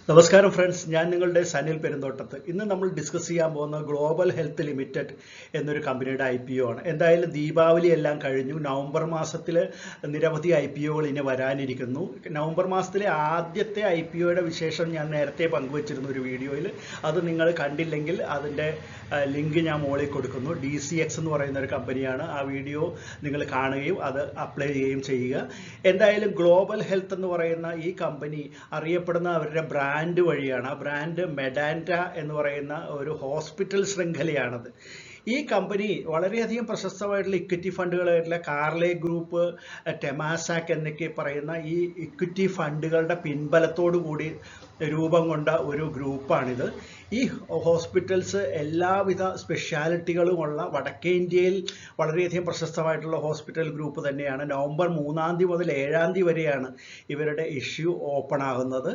നമസ്കാരം ഫ്രണ്ട്സ്, ഞാൻ നിങ്ങളുടെ സനിൽ പെരുന്തോട്ടത്ത്. ഇന്ന് നമ്മൾ ഡിസ്കസ് ചെയ്യാൻ പോകുന്ന ഗ്ലോബൽ ഹെൽത്ത് ലിമിറ്റഡ് എന്നൊരു കമ്പനിയുടെ IPO ആണ്. എന്തായാലും ദീപാവലി എല്ലാം കഴിഞ്ഞു. നവംബർ മാസത്തിൽ നിരവധി IPOകൾ ഇനി വരാനിരിക്കുന്നു. നവംബർ മാസത്തിലെ ആദ്യത്തെ IPOയുടെ വിശേഷം ഞാൻ നേരത്തെ പങ്കുവച്ചിരുന്നു ഒരു വീഡിയോയിൽ. അത് നിങ്ങൾ കണ്ടില്ലെങ്കിൽ അതിൻ്റെ ലിങ്ക് ഞാൻ മുകളിൽ കൊടുക്കുന്നു. DCX എന്ന് പറയുന്ന ഒരു കമ്പനിയാണ്. ആ വീഡിയോ നിങ്ങൾ കാണുകയും അത് അപ്ലൈ ചെയ്യുകയും ചെയ്യുക. എന്തായാലും ഗ്ലോബൽ ഹെൽത്ത് എന്ന് പറയുന്ന ഈ കമ്പനി അറിയപ്പെടുന്ന അവരുടെ ബ്രാൻഡ് വഴിയാണ്. ആ ബ്രാൻഡ് മെഡാൻഡ എന്ന് പറയുന്ന ഒരു ഹോസ്പിറ്റൽ ശൃംഖലയാണത്. ഈ കമ്പനി വളരെയധികം പ്രശസ്തമായിട്ടുള്ള ഇക്വിറ്റി ഫണ്ടുകളായിട്ടുള്ള കാർലെ ഗ്രൂപ്പ്, ടെമാസാക് എന്നൊക്കെ പറയുന്ന ഈ ഇക്വിറ്റി ഫണ്ടുകളുടെ പിൻബലത്തോടു കൂടി രൂപം കൊണ്ട ഒരു ഗ്രൂപ്പാണിത്. ഈ ഹോസ്പിറ്റൽസ് എല്ലാവിധ സ്പെഷ്യാലിറ്റികളുമുള്ള വടക്കേ ഇന്ത്യയിൽ വളരെയധികം പ്രശസ്തമായിട്ടുള്ള ഹോസ്പിറ്റൽ ഗ്രൂപ്പ് തന്നെയാണ്. നവംബർ 3-ാം തീയതി മുതൽ 7-ാം തീയതി വരെയാണ് ഇവരുടെ ഇഷ്യൂ ഓപ്പൺ ആകുന്നത്.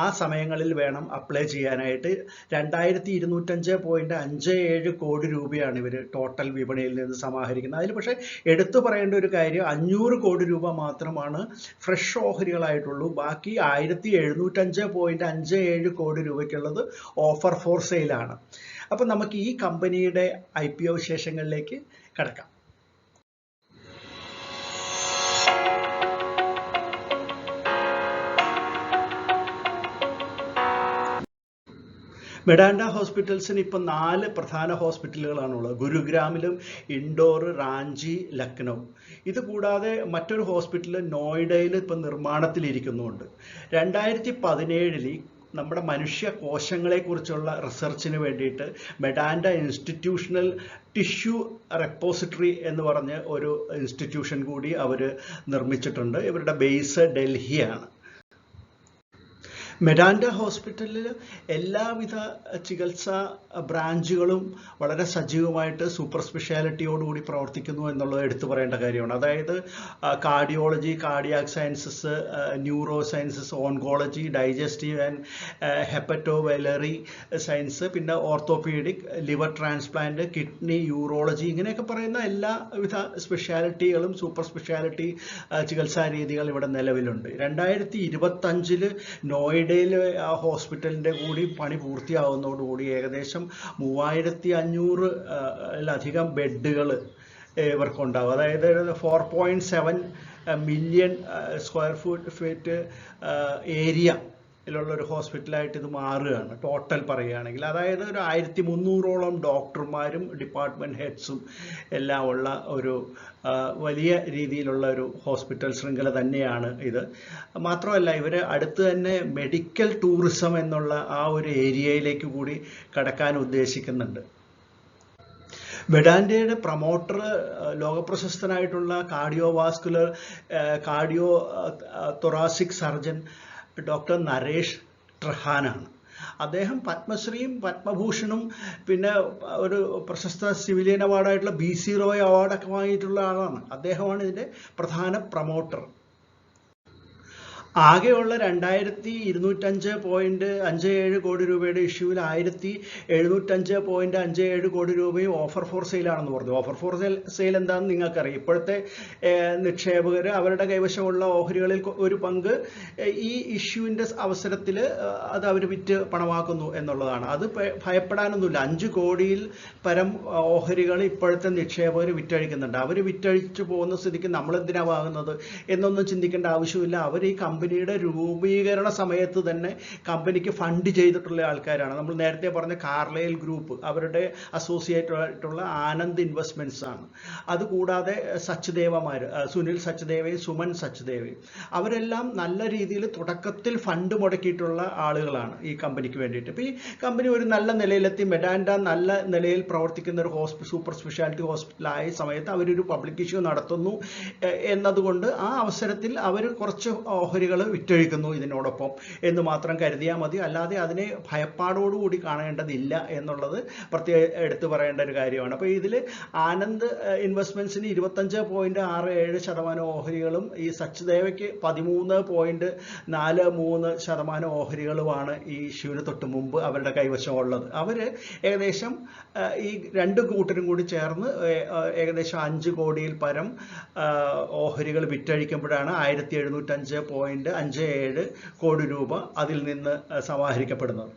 ആ സമയങ്ങളിൽ വേണം അപ്ലൈ ചെയ്യാനായിട്ട്. 2255.57 കോടി രൂപയാണ് ഇവർ ടോട്ടൽ വിപണിയിൽ നിന്ന് സമാഹരിക്കുന്നത്. അതിൽ പക്ഷേ എടുത്തു പറയേണ്ട ഒരു കാര്യം, 500 കോടി രൂപ മാത്രമാണ് ഫ്രഷ് ഓഹരികളായിട്ടുള്ളൂ. ബാക്കി 1755.57 കോടി രൂപയ്ക്കുള്ളത് ഓഫർ ഫോർ സെയിലാണ്. അപ്പം നമുക്ക് ഈ കമ്പനിയുടെ IPO വിശേഷങ്ങളിലേക്ക് കടക്കാം. മെഡാൻഡ ഹോസ്പിറ്റൽസിന് ഇപ്പം 4 പ്രധാന ഹോസ്പിറ്റലുകളാണുള്ളത്. ഗുരുഗ്രാമിലും, ഇൻഡോർ, റാഞ്ചി, ലക്നൗ. ഇത് കൂടാതെ മറ്റൊരു ഹോസ്പിറ്റൽ നോയിഡയിൽ ഇപ്പം നിർമ്മാണത്തിലിരിക്കുന്നുണ്ട്. 2017 നമ്മുടെ മനുഷ്യ കോശങ്ങളെക്കുറിച്ചുള്ള റിസർച്ചിന് വേണ്ടിയിട്ട് മെഡാൻഡ ഇൻസ്റ്റിറ്റ്യൂഷണൽ ടിഷ്യൂ റെപ്പോസിറ്ററി എന്ന് പറഞ്ഞ് ഒരു ഇൻസ്റ്റിറ്റ്യൂഷൻ കൂടി അവർ നിർമ്മിച്ചിട്ടുണ്ട്. ഇവരുടെ ബേസ് ഡൽഹിയാണ്. മെഡാൻഡ ഹോസ്പിറ്റലിൽ എല്ലാവിധ ചികിത്സാ ബ്രാഞ്ചുകളും വളരെ സജീവമായിട്ട് സൂപ്പർ സ്പെഷ്യാലിറ്റിയോടുകൂടി പ്രവർത്തിക്കുന്നു എന്നുള്ളത് എടുത്തു പറയേണ്ട കാര്യമാണ്. അതായത് cardiology, cardiac sciences, neuro sciences, oncology, digestive and hepatobiliary science, പിന്നെ orthopedic, liver transplant, kidney, urology, ഇങ്ങനെയൊക്കെ പറയുന്ന എല്ലാവിധ സ്പെഷ്യാലിറ്റികളും സൂപ്പർ സ്പെഷ്യാലിറ്റി ചികിത്സാ രീതികൾ ഇവിടെ നിലവിലുണ്ട്. 2025 നോയിഡയിൽ ആ ഹോസ്പിറ്റലിൻ്റെ കൂടി പണി പൂർത്തിയാവുന്നതോടുകൂടി ഏകദേശം 3500-ലധികം ബെഡുകൾ ഇവർക്കുണ്ടാവും. അതായത് 4.7 മില്യൺ സ്ക്വയർ ഫീറ്റ് ഏരിയ ിലുള്ളൊരു ഹോസ്പിറ്റലായിട്ട് ഇത് മാറുകയാണ് ടോട്ടൽ പറയുകയാണെങ്കിൽ. അതായത് ഒരു 1300ഓളം ഡോക്ടർമാരും ഡിപ്പാർട്ട്മെൻറ്റ് ഹെഡ്സും എല്ലാം ഉള്ള ഒരു വലിയ രീതിയിലുള്ള ഒരു ഹോസ്പിറ്റൽ ശൃംഖല തന്നെയാണ് ഇത്. മാത്രമല്ല ഇവർ അടുത്ത് തന്നെ മെഡിക്കൽ ടൂറിസം എന്നുള്ള ആ ഒരു ഏരിയയിലേക്ക് കൂടി കടക്കാൻ ഉദ്ദേശിക്കുന്നുണ്ട്. മെഡാൻഡയുടെ പ്രൊമോട്ടർ ലോകപ്രശസ്തനായിട്ടുള്ള cardio thoracic surgeon doctor Naresh ട്രഹാനാണ്. അദ്ദേഹം പത്മശ്രീയും പത്മഭൂഷണും പിന്നെ ഒരു പ്രശസ്ത സിവിലിയൻ അവാർഡായിട്ടുള്ള BC റോയ് അവാർഡൊക്കെ വാങ്ങിയിട്ടുള്ള ആളാണ്. അദ്ദേഹമാണ് ഇതിൻ്റെ പ്രധാന പ്രൊമോട്ടർ. ആകെയുള്ള 2205.57 കോടി രൂപയുടെ ഇഷ്യൂവിൽ 1705.57 കോടി രൂപയും ഓഫർ ഫോർ സെയിലാണെന്ന് പറഞ്ഞു. ഓഫർ ഫോർ സെയിൽ എന്താണെന്ന് നിങ്ങൾക്കറിയാം. ഇപ്പോഴത്തെ നിക്ഷേപകർ അവരുടെ കൈവശമുള്ള ഓഹരികളിൽ ഒരു പങ്ക് ഈ ഇഷ്യൂവിൻ്റെ അവസരത്തിൽ അത് അവർ വിറ്റ് പണമാക്കുന്നു എന്നുള്ളതാണ്. അത് ഭയപ്പെടാനൊന്നുമില്ല. 5 കോടിയിൽ പരം ഓഹരികൾ ഇപ്പോഴത്തെ നിക്ഷേപകർ വിറ്റഴിക്കുന്നുണ്ട്. അവർ വിറ്റഴിച്ചു പോകുന്ന സ്ഥിതിക്ക് നമ്മളെന്തിനാണ് വാങ്ങുന്നത് എന്നൊന്നും ചിന്തിക്കേണ്ട ആവശ്യമില്ല. അവർ ഈ കമ്പനിയുടെ രൂപീകരണ സമയത്ത് തന്നെ കമ്പനിക്ക് ഫണ്ട് ചെയ്തിട്ടുള്ള ആൾക്കാരാണ്. നമ്മൾ നേരത്തെ പറഞ്ഞ കാർലൈൽ ഗ്രൂപ്പ്, അവരുടെ അസോസിയേറ്റ് ആയിട്ടുള്ള ആനന്ദ് ഇൻവെസ്റ്റ്മെന്റ്സ് ആണ്. അതുകൂടാതെ സച്ദേവമാർ, സുനിൽ സച്ദേവയും സുമൻ സച്ദേവയും, അവരെല്ലാം നല്ല രീതിയിൽ തുടക്കത്തിൽ ഫണ്ട് മുടക്കിയിട്ടുള്ള ആളുകളാണ് ഈ കമ്പനിക്ക് വേണ്ടിയിട്ട്. ഇപ്പോൾ ഈ കമ്പനി ഒരു നല്ല നിലയിലെത്തി. മെഡാൻഡ നല്ല നിലയിൽ പ്രവർത്തിക്കുന്ന ഒരു സൂപ്പർ സ്പെഷ്യാലിറ്റി ഹോസ്പിറ്റലായ സമയത്ത് അവരൊരു പബ്ലിക് ഇഷ്യൂ നടത്തുന്നു എന്നതുകൊണ്ട് ആ അവസരത്തിൽ അവർ കുറച്ച് ഓഹരികൾ വിറ്റഴിക്കുന്നു ഇതിനോടൊപ്പം എന്ന് മാത്രം കരുതിയാൽ മതി. അല്ലാതെ അതിനെ ഭയപ്പാടോടുകൂടി കാണേണ്ടതില്ല എന്നുള്ളത് പ്രത്യേകം എടുത്തു പറയേണ്ട ഒരു കാര്യമാണ്. അപ്പോൾ ഇതിൽ ആനന്ദ് ഇൻവെസ്റ്റ്മെന്റ്സിന് 25.67% ഓഹരികളും ഈ സച്ദേവയ്ക്ക് 13.43% ഓഹരികളുമാണ് ഈ ഇഷ്യൂവിന് തൊട്ട് മുമ്പ് അവരുടെ കൈവശമുള്ളത്. അവർ ഏകദേശം ഈ 2 കൂട്ടരും കൂടി ചേർന്ന് ഏകദേശം 5 കോടിയിൽ പരം ഓഹരികൾ വിറ്റഴിക്കുമ്പോഴാണ് 1705 17.57 കോടി രൂപ അതിൽ നിന്ന് സമാഹരിക്കപ്പെടുന്നത്.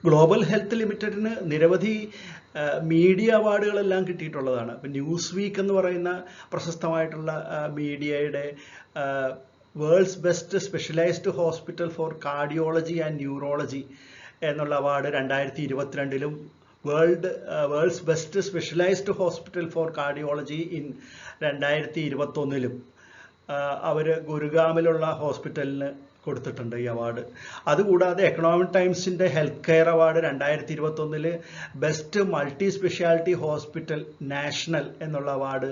ഗ്ലോബൽ ഹെൽത്ത് ലിമിറ്റഡിന് നിരവധി മീഡിയ അവാർഡുകളെല്ലാം കിട്ടിയിട്ടുള്ളതാണ്. ഇപ്പം ന്യൂസ് വീക്ക് എന്ന് പറയുന്ന പ്രശസ്തമായിട്ടുള്ള മീഡിയയുടെ world's best specialized hospital for cardiology and neurology എന്നുള്ള award 2022 world's best specialized hospital for cardiology in 2021 അവർ ഗുരുഗ്രാമിലുള്ള ഹോസ്പിറ്റലിന് കൊടുത്തിട്ടുണ്ട് ഈ അവാർഡ്. അതുകൂടാതെ എക്കണോമിക് ടൈംസിൻ്റെ health care award 2021 best multi specialty hospital national എന്നുള്ള അവാർഡ്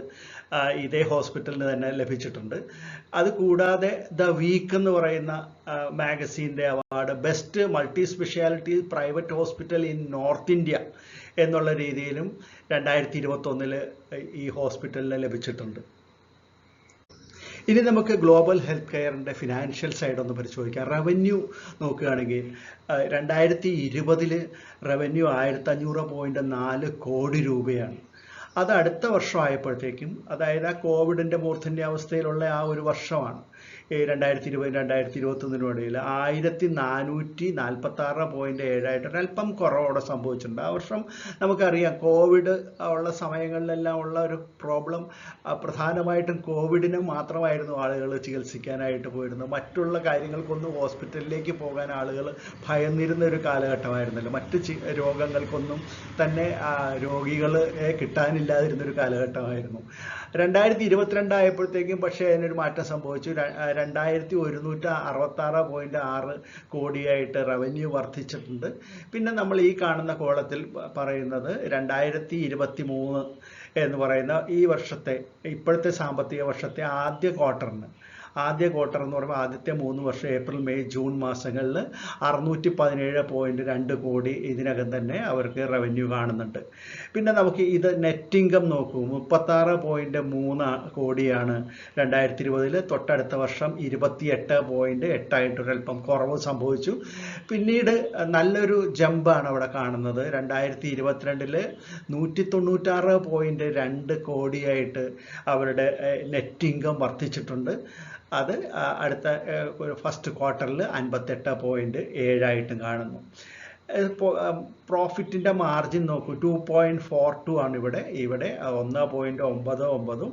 ഇതേ ഹോസ്പിറ്റലിന് തന്നെ ലഭിച്ചിട്ടുണ്ട്. അതുകൂടാതെ ദ വീക്ക് എന്ന് പറയുന്ന മാഗസീൻ്റെ award best multi specialty private hospital in north India എന്നുള്ള രീതിയിലും 2021 ഈ ഹോസ്പിറ്റലിന് ലഭിച്ചിട്ടുണ്ട്. ഇനി നമുക്ക് ഗ്ലോബൽ ഹെൽത്ത് കെയറിൻ്റെ ഫിനാൻഷ്യൽ സൈഡ് ഒന്ന് പരിശോധിക്കാം. റവന്യൂ നോക്കുകയാണെങ്കിൽ 2020 റവന്യൂ 1500.4 കോടി രൂപയാണ്. അത് അടുത്ത വർഷമായപ്പോഴത്തേക്കും, അതായത് ആ കോവിഡിൻ്റെ മൂർധന്യാവസ്ഥയിലുള്ള ആ ഒരു വർഷമാണ് 2020-2021 ഇടയിൽ 1446.7 ഒരല്പം കുറവോടെ സംഭവിച്ചിട്ടുണ്ട്. ആ വർഷം നമുക്കറിയാം കോവിഡ് ഉള്ള സമയങ്ങളിലെല്ലാം ഉള്ള ഒരു പ്രോബ്ലം പ്രധാനമായിട്ടും കോവിഡിന് മാത്രമായിരുന്നു ആളുകൾ ചികിത്സിക്കാനായിട്ട് പോയിരുന്നത്. മറ്റുള്ള കാര്യങ്ങൾക്കൊന്നും ഹോസ്പിറ്റലിലേക്ക് പോകാൻ ആളുകൾ ഭയന്നിരുന്ന ഒരു കാലഘട്ടമായിരുന്നല്ലോ. മറ്റ് രോഗങ്ങൾക്കൊന്നും തന്നെ രോഗികളെ കിട്ടാനില്ലാതിരുന്നൊരു കാലഘട്ടമായിരുന്നു. 2022 ആയപ്പോഴത്തേക്കും പക്ഷേ അതിനൊരു മാറ്റം സംഭവിച്ചു. 2166.6 കോടിയായിട്ട് റവന്യൂ വർദ്ധിച്ചിട്ടുണ്ട്. പിന്നെ നമ്മൾ ഈ കാണുന്ന കോളത്തിൽ പറയുന്നത് 2023 എന്ന് പറയുന്ന ഈ വർഷത്തെ, ഇപ്പോഴത്തെ സാമ്പത്തിക വർഷത്തെ ആദ്യ ക്വാർട്ടർ എന്ന് പറയുമ്പോൾ ആദ്യത്തെ 3 വർഷം ഏപ്രിൽ മെയ് ജൂൺ മാസങ്ങളിൽ 617.2 കോടി ഇതിനകം തന്നെ അവർക്ക് റവന്യൂ കാണുന്നുണ്ട്. പിന്നെ നമുക്ക് ഇത് നെറ്റ് ഇൻകം നോക്കൂ, 36.3 കോടിയാണ് 2020. തൊട്ടടുത്ത വർഷം 28.8 ആയിട്ടൊരല്പം കുറവ് സംഭവിച്ചു. പിന്നീട് നല്ലൊരു ജമ്പാണ് അവിടെ കാണുന്നത്. 2022 196.2 കോടിയായിട്ട് അവരുടെ നെറ്റ് ഇൻകം വർദ്ധിച്ചിട്ടുണ്ട്. അത് അടുത്ത ഫസ്റ്റ് ക്വാർട്ടറിൽ 58.7 ആയിട്ടും കാണുന്നു. പ്രോഫിറ്റിൻ്റെ മാർജിൻ നോക്കൂ, 2.42 ആണ് ഇവിടെ 1.99,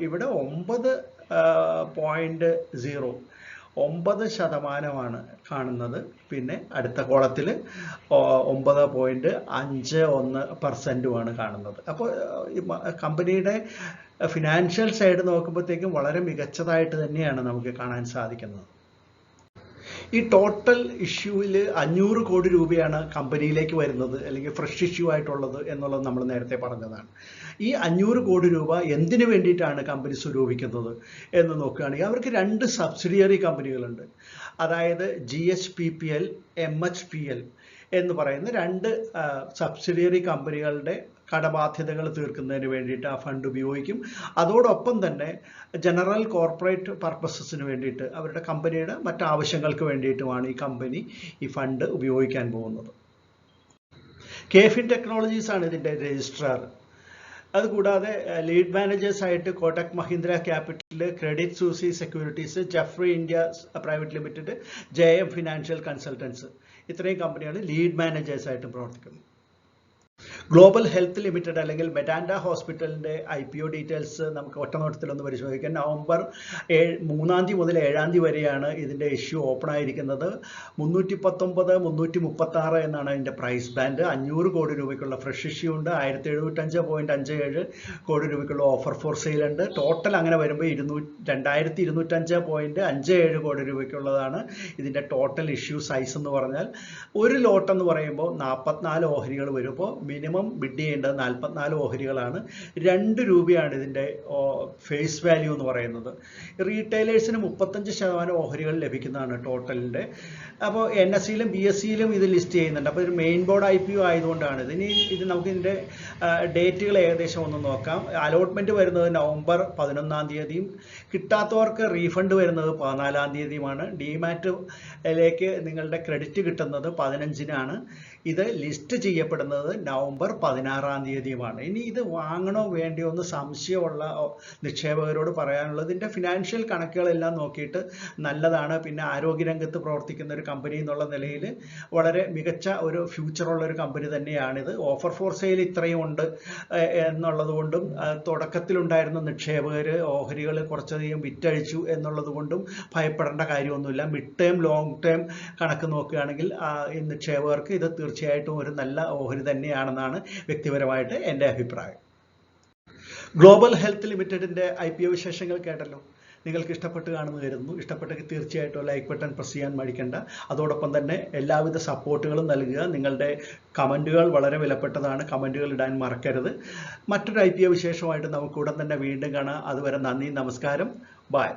ഇവിടെ 9.0% കാണുന്നത്. പിന്നെ അടുത്ത കോളത്തിൽ 9.51% കാണുന്നത്. അപ്പോൾ കമ്പനിയുടെ ഫിനാൻഷ്യൽ സൈഡ് നോക്കുമ്പോഴത്തേക്കും വളരെ മികച്ചതായിട്ട് തന്നെയാണ് നമുക്ക് കാണാൻ സാധിക്കുന്നത്. ഈ ടോട്ടൽ ഇഷ്യൂവിൽ 500 കോടി രൂപയാണ് കമ്പനിയിലേക്ക് വരുന്നത്, അല്ലെങ്കിൽ ഫ്രഷ് ഇഷ്യൂ ആയിട്ടുള്ളത് എന്നുള്ളത് നമ്മൾ നേരത്തെ പറഞ്ഞതാണ്. ഈ 500 കോടി രൂപ എന്തിനു വേണ്ടിയിട്ടാണ് കമ്പനി സ്വരൂപിക്കുന്നത് എന്ന് നോക്കുകയാണെങ്കിൽ അവർക്ക് 2 സബ്സിഡിയറി കമ്പനികളുണ്ട്. അതായത് GHPPL, MHPL എന്ന് പറയുന്ന 2 സബ്സിഡിയറി കമ്പനികളുടെ കടബാധ്യതകൾ തീർക്കുന്നതിന് വേണ്ടിയിട്ട് ആ ഫണ്ട് ഉപയോഗിക്കും. അതോടൊപ്പം തന്നെ ജനറൽ കോർപ്പറേറ്റ് പർപ്പസസിന് വേണ്ടിയിട്ട് അവരുടെ കമ്പനിയുടെ മറ്റാവശ്യങ്ങൾക്ക് വേണ്ടിയിട്ടുമാണ് ഈ കമ്പനി ഈ ഫണ്ട് ഉപയോഗിക്കാൻ പോകുന്നത്. KFin ടെക്നോളജീസ് ആണ് ഇതിൻ്റെ രജിസ്ട്രാർ. അതുകൂടാതെ ലീഡ് മാനേജേഴ്സായിട്ട് Kotak Mahindra capital, credit Suisse securities, Jefferies India private limited, JM financial consultants, ഇത്രയും കമ്പനികൾ ലീഡ് മാനേജേഴ്സായിട്ട് പ്രവർത്തിക്കുന്നു. ഗ്ലോബൽ ഹെൽത്ത് ലിമിറ്റഡ് അല്ലെങ്കിൽ മെഡാൻഡ ഹോസ്പിറ്റലിൻ്റെ IPO ഡീറ്റെയിൽസ് നമുക്ക് ഒറ്റനോട്ടത്തിലൊന്ന് പരിശോധിക്കാം. നവംബർ 3 മുതൽ 7 വരെയാണ് ഇതിൻ്റെ ഇഷ്യൂ ഓപ്പൺ ആയിരിക്കുന്നത്. 319, 336 എന്നാണ് അതിൻ്റെ പ്രൈസ് ബാൻഡ്. 500 കോടി രൂപയ്ക്കുള്ള ഫ്രഷ് ഇഷ്യൂ ഉണ്ട്. 1075.57 കോടി രൂപയ്ക്കുള്ള ഓഫർ ഫോർ സെയിൽ ഉണ്ട്. ടോട്ടൽ അങ്ങനെ വരുമ്പോൾ 2205.57 കോടി രൂപയ്ക്കുള്ളതാണ് ഇതിൻ്റെ ടോട്ടൽ ഇഷ്യൂ സൈസ് എന്ന് പറഞ്ഞാൽ. ഒരു ലോട്ട് എന്ന് പറയുമ്പോൾ 44 ഓഹരികൾ വരുമ്പോൾ മിനിമം ബിഡ് ചെയ്യേണ്ടത് 44 ഓഹരികളാണ്. 2 രൂപയാണ് ഇതിൻ്റെ ഫേസ് വാല്യൂ എന്ന് പറയുന്നത്. റീറ്റെയിലേഴ്സിന് 35% ഓഹരികൾ ലഭിക്കുന്നതാണ് ടോട്ടലിൻ്റെ. അപ്പോൾ NSEയിലും BSEയിലും ഇത് ലിസ്റ്റ് ചെയ്യുന്നുണ്ട്. അപ്പോൾ ഒരു മെയിൻ ബോർഡ് IPO ആയതുകൊണ്ടാണ് ഇത് നമുക്ക് ഇതിൻ്റെ ഡേറ്റുകൾ ഏകദേശം ഒന്ന് നോക്കാം. അലോട്ട്മെൻറ്റ് വരുന്നത് നവംബർ 11 കിട്ടാത്തവർക്ക് റീഫണ്ട് വരുന്നത് 14 ഡിമാറ്റിലേക്ക് നിങ്ങളുടെ ക്രെഡിറ്റ് കിട്ടുന്നത് 15 ഇത് ലിസ്റ്റ് ചെയ്യപ്പെടുന്നത് നവംബർ നവംബർ 16 ഇനി ഇത് വാങ്ങണോ വേണ്ടിയോ എന്ന് സംശയമുള്ള നിക്ഷേപകരോട് പറയാനുള്ളത് ഇതിൻ്റെ ഫിനാൻഷ്യൽ കണക്കുകളെല്ലാം നോക്കിയിട്ട് നല്ലതാണ്. പിന്നെ ആരോഗ്യരംഗത്ത് പ്രവർത്തിക്കുന്ന ഒരു കമ്പനി എന്നുള്ള നിലയിൽ വളരെ മികച്ച ഒരു ഫ്യൂച്ചറുള്ള ഒരു കമ്പനി തന്നെയാണിത്. ഓഫർ ഫോർ സെയിൽ ഇത്രയും ഉണ്ട് എന്നുള്ളത് കൊണ്ടും തുടക്കത്തിലുണ്ടായിരുന്ന നിക്ഷേപകർ ഓഹരികൾ കുറച്ചധികം വിറ്റഴിച്ചു എന്നുള്ളത് കൊണ്ടും ഭയപ്പെടേണ്ട കാര്യമൊന്നുമില്ല. മിഡ് ടേം ലോങ് ടേം കണക്ക് നോക്കുകയാണെങ്കിൽ ഈ നിക്ഷേപകർക്ക് ഇത് തീർച്ചയായിട്ടും ഒരു നല്ല ഓഹരി തന്നെയാണെന്നാണ് വ്യക്തിപരമായിട്ട് എൻ്റെ അഭിപ്രായം. ഗ്ലോബൽ ഹെൽത്ത് ലിമിറ്റഡിൻ്റെ IPO വിശേഷങ്ങൾ കേട്ടല്ലോ. നിങ്ങൾക്ക് ഇഷ്ടപ്പെട്ട് കാണുന്നു കരുതുന്നു. ഇഷ്ടപ്പെട്ടെങ്കിൽ തീർച്ചയായിട്ടും ലൈക്ക് ബട്ടൺ പ്രസ് ചെയ്യാൻ മടിക്കണ്ട. അതോടൊപ്പം തന്നെ എല്ലാവിധ സപ്പോർട്ടുകളും നൽകുക. നിങ്ങളുടെ കമൻറ്റുകൾ വളരെ വിലപ്പെട്ടതാണ്. കമൻറ്റുകൾ ഇടാൻ മറക്കരുത്. മറ്റൊരു IPO വിശേഷമായിട്ട് നമുക്ക് ഉടൻ തന്നെ വീണ്ടും കാണാം. അതുവരെ നന്ദി, നമസ്കാരം, ബൈ.